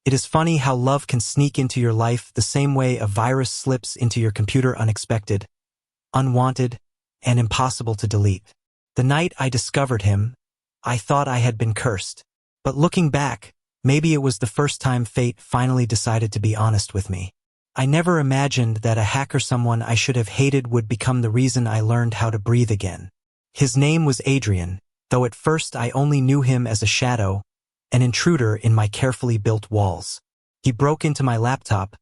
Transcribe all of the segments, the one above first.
It is funny how love can sneak into your life the same way a virus slips into your computer, unexpected, unwanted, and impossible to delete. The night I discovered him, I thought I had been cursed. But looking back, maybe it was the first time fate finally decided to be honest with me. I never imagined that a hacker, someone I should have hated, would become the reason I learned how to breathe again. His name was Adrian, though at first I only knew him as a shadow, an intruder in my carefully built walls. He broke into my laptop,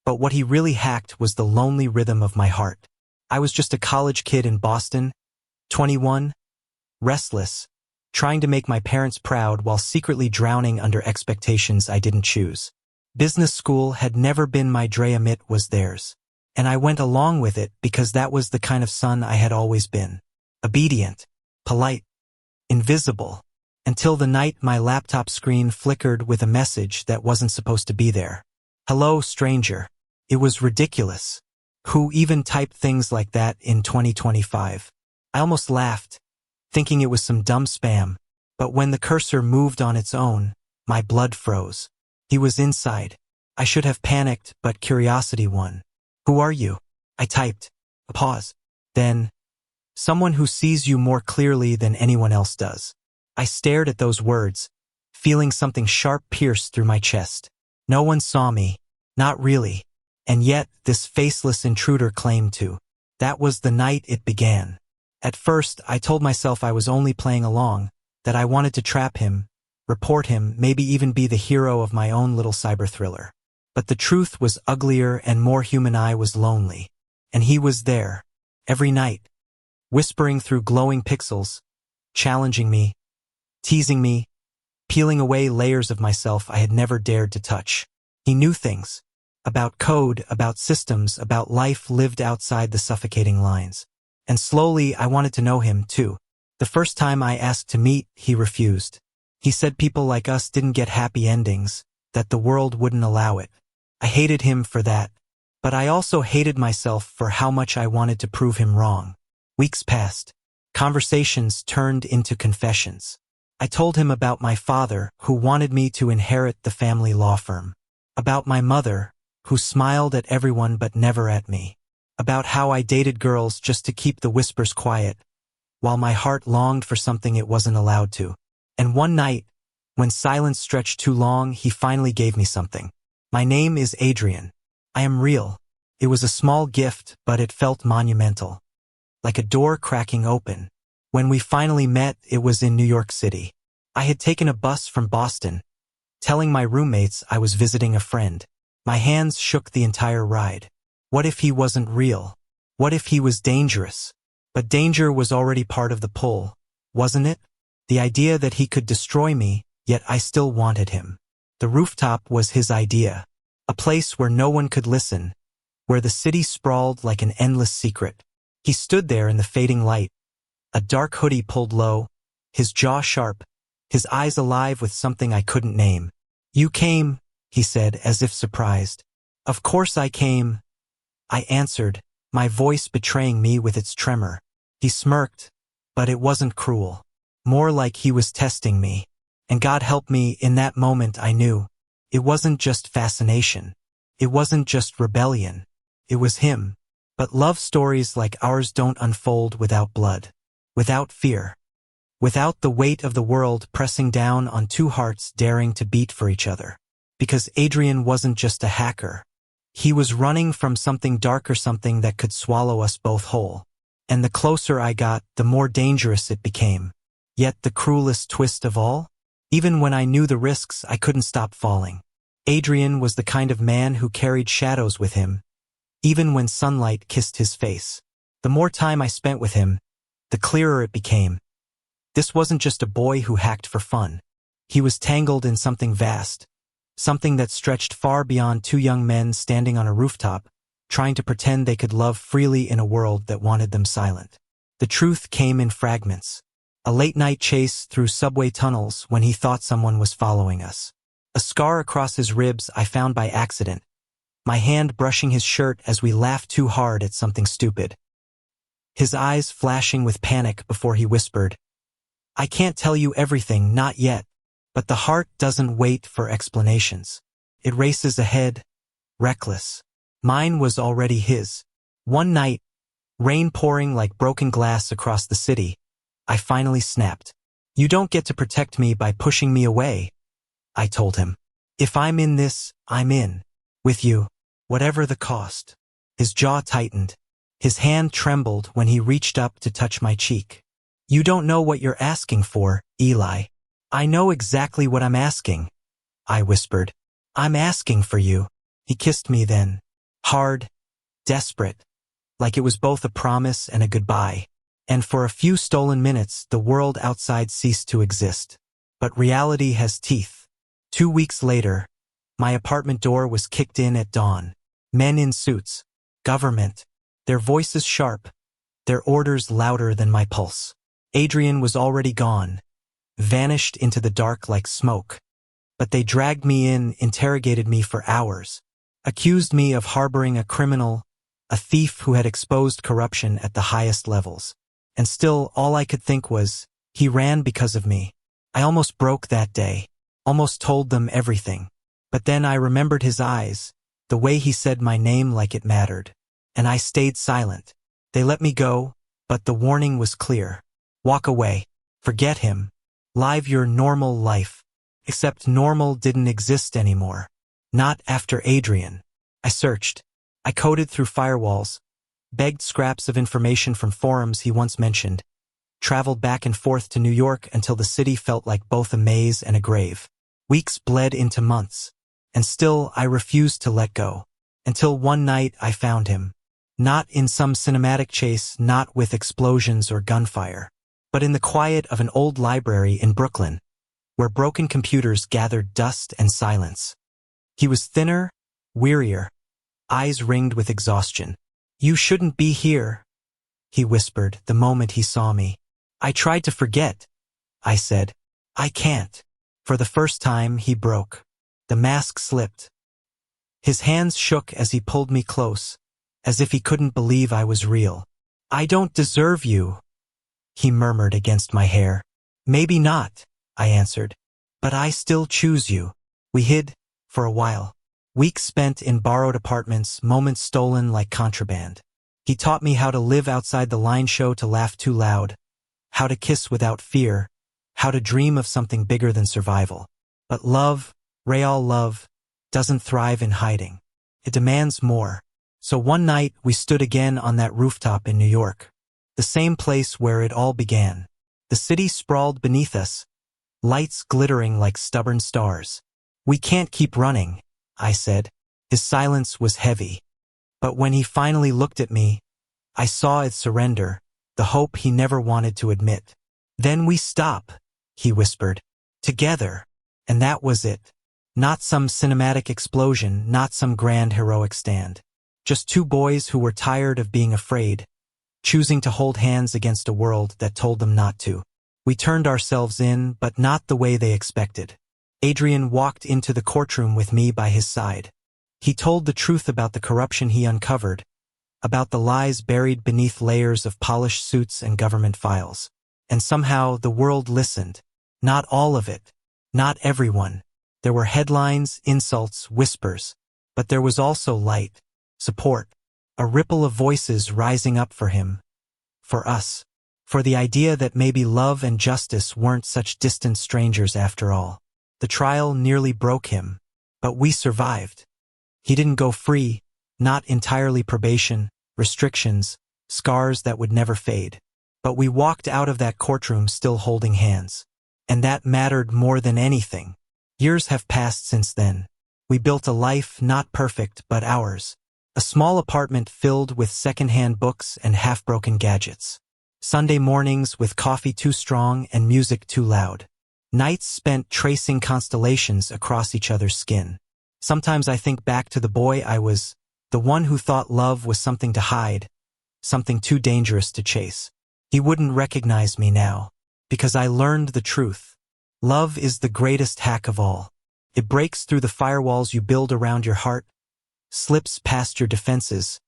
but what he really hacked was the lonely rhythm of my heart. I was just a college kid in Boston, 21, restless, trying to make my parents proud while secretly drowning under expectations I didn't choose. Business school had never been my dream, it was theirs. And I went along with it because that was the kind of son I had always been. Obedient, polite, invisible, until the night my laptop screen flickered with a message that wasn't supposed to be there. Hello, stranger. It was ridiculous. Who even typed things like that in 2025? I almost laughed, thinking it was some dumb spam, but when the cursor moved on its own, my blood froze. He was inside. I should have panicked, but curiosity won. Who are you? I typed. A pause. Then, someone who sees you more clearly than anyone else does. I stared at those words, feeling something sharp pierce through my chest. No one saw me. Not really. And yet, this faceless intruder claimed to. That was the night it began. At first, I told myself I was only playing along, that I wanted to trap him, report him, maybe even be the hero of my own little cyber thriller. But the truth was uglier and more human. I was lonely. And he was there, every night, whispering through glowing pixels, challenging me, teasing me, peeling away layers of myself I had never dared to touch. He knew things. About code, about systems, about life lived outside the suffocating lines. And slowly I wanted to know him, too. The first time I asked to meet, he refused. He said people like us didn't get happy endings, that the world wouldn't allow it. I hated him for that, but I also hated myself for how much I wanted to prove him wrong. Weeks passed. Conversations turned into confessions. I told him about my father, who wanted me to inherit the family law firm. About my mother, who smiled at everyone but never at me. About how I dated girls just to keep the whispers quiet, while my heart longed for something it wasn't allowed to. And one night, when silence stretched too long, he finally gave me something. My name is Adrian. I am real. It was a small gift, but it felt monumental. Like a door cracking open. When we finally met, it was in New York City. I had taken a bus from Boston, telling my roommates I was visiting a friend. My hands shook the entire ride. What if he wasn't real? What if he was dangerous? But danger was already part of the pull, wasn't it? The idea that he could destroy me, yet I still wanted him. The rooftop was his idea. A place where no one could listen, where the city sprawled like an endless secret. He stood there in the fading light, a dark hoodie pulled low, his jaw sharp, his eyes alive with something I couldn't name. You came, he said, as if surprised. Of course I came, I answered, my voice betraying me with its tremor. He smirked, but it wasn't cruel. More like he was testing me. And God help me, in that moment I knew. It wasn't just fascination. It wasn't just rebellion. It was him. But love stories like ours don't unfold without blood. Without fear. Without the weight of the world pressing down on two hearts daring to beat for each other. Because Adrian wasn't just a hacker. He was running from something darker, something that could swallow us both whole. And the closer I got, the more dangerous it became. Yet the cruelest twist of all? Even when I knew the risks, I couldn't stop falling. Adrian was the kind of man who carried shadows with him, even when sunlight kissed his face. The more time I spent with him, the clearer it became. This wasn't just a boy who hacked for fun. He was tangled in something vast, something that stretched far beyond two young men standing on a rooftop, trying to pretend they could love freely in a world that wanted them silent. The truth came in fragments. A late-night chase through subway tunnels when he thought someone was following us. A scar across his ribs I found by accident, my hand brushing his shirt as we laughed too hard at something stupid. His eyes flashing with panic before he whispered, I can't tell you everything, not yet, but the heart doesn't wait for explanations. It races ahead, reckless. Mine was already his. One night, rain pouring like broken glass across the city, I finally snapped. "You don't get to protect me by pushing me away," I told him. "If I'm in this, I'm in. With you. Whatever the cost." His jaw tightened. His hand trembled when he reached up to touch my cheek. "You don't know what you're asking for, Eli." "I know exactly what I'm asking," I whispered. "I'm asking for you." He kissed me then. Hard, desperate, like it was both a promise and a goodbye. And for a few stolen minutes, the world outside ceased to exist. But reality has teeth. 2 weeks later, my apartment door was kicked in at dawn. Men in suits. Government. Their voices sharp. Their orders louder than my pulse. Adrian was already gone. Vanished into the dark like smoke. But they dragged me in, interrogated me for hours. Accused me of harboring a criminal, a thief who had exposed corruption at the highest levels. And still, all I could think was, he ran because of me. I almost broke that day. Almost told them everything. But then I remembered his eyes, the way he said my name like it mattered. And I stayed silent. They let me go, but the warning was clear. Walk away. Forget him. Live your normal life. Except normal didn't exist anymore. Not after Adrian. I searched. I coded through firewalls. Begged scraps of information from forums he once mentioned. Traveled back and forth to New York until the city felt like both a maze and a grave. Weeks bled into months. And still I refused to let go. Until one night I found him. Not in some cinematic chase, not with explosions or gunfire. But in the quiet of an old library in Brooklyn, where broken computers gathered dust and silence. He was thinner, wearier, eyes ringed with exhaustion. "You shouldn't be here," he whispered the moment he saw me. "I tried to forget," I said. "I can't." For the first time, he broke. The mask slipped. His hands shook as he pulled me close, as if he couldn't believe I was real. "I don't deserve you," he murmured against my hair. "Maybe not," I answered. "But I still choose you." We hid, for a while. Weeks spent in borrowed apartments, moments stolen like contraband. He taught me how to live outside the line show, to laugh too loud, how to kiss without fear, how to dream of something bigger than survival. But love, real love, doesn't thrive in hiding. It demands more. So one night we stood again on that rooftop in New York. The same place where it all began. The city sprawled beneath us, lights glittering like stubborn stars. "We can't keep running," I said. His silence was heavy. But when he finally looked at me, I saw its surrender, the hope he never wanted to admit. "Then we stop," he whispered. "Together." And that was it. Not some cinematic explosion, not some grand heroic stand. Just two boys who were tired of being afraid, choosing to hold hands against a world that told them not to. We turned ourselves in, but not the way they expected. Adrian walked into the courtroom with me by his side. He told the truth about the corruption he uncovered, about the lies buried beneath layers of polished suits and government files. And somehow the world listened. Not all of it. Not everyone. There were headlines, insults, whispers. But there was also light, support, a ripple of voices rising up for him. For us. For the idea that maybe love and justice weren't such distant strangers after all. The trial nearly broke him, but we survived. He didn't go free, not entirely. Probation, restrictions, scars that would never fade. But we walked out of that courtroom still holding hands. And that mattered more than anything. Years have passed since then. We built a life not perfect but ours. A small apartment filled with secondhand books and half-broken gadgets. Sunday mornings with coffee too strong and music too loud. Nights spent tracing constellations across each other's skin. Sometimes I think back to the boy I was, the one who thought love was something to hide, something too dangerous to chase. He wouldn't recognize me now, because I learned the truth. Love is the greatest hack of all. It breaks through the firewalls you build around your heart, slips past your defenses,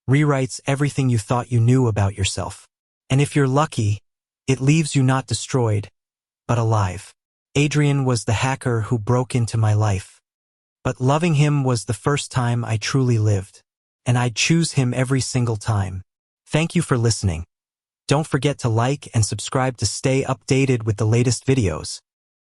rewrites everything you thought you knew about yourself. And if you're lucky, it leaves you not destroyed, but alive. Adrian was the hacker who broke into my life. But loving him was the first time I truly lived. And I'd choose him every single time. Thank you for listening. Don't forget to like and subscribe to stay updated with the latest videos.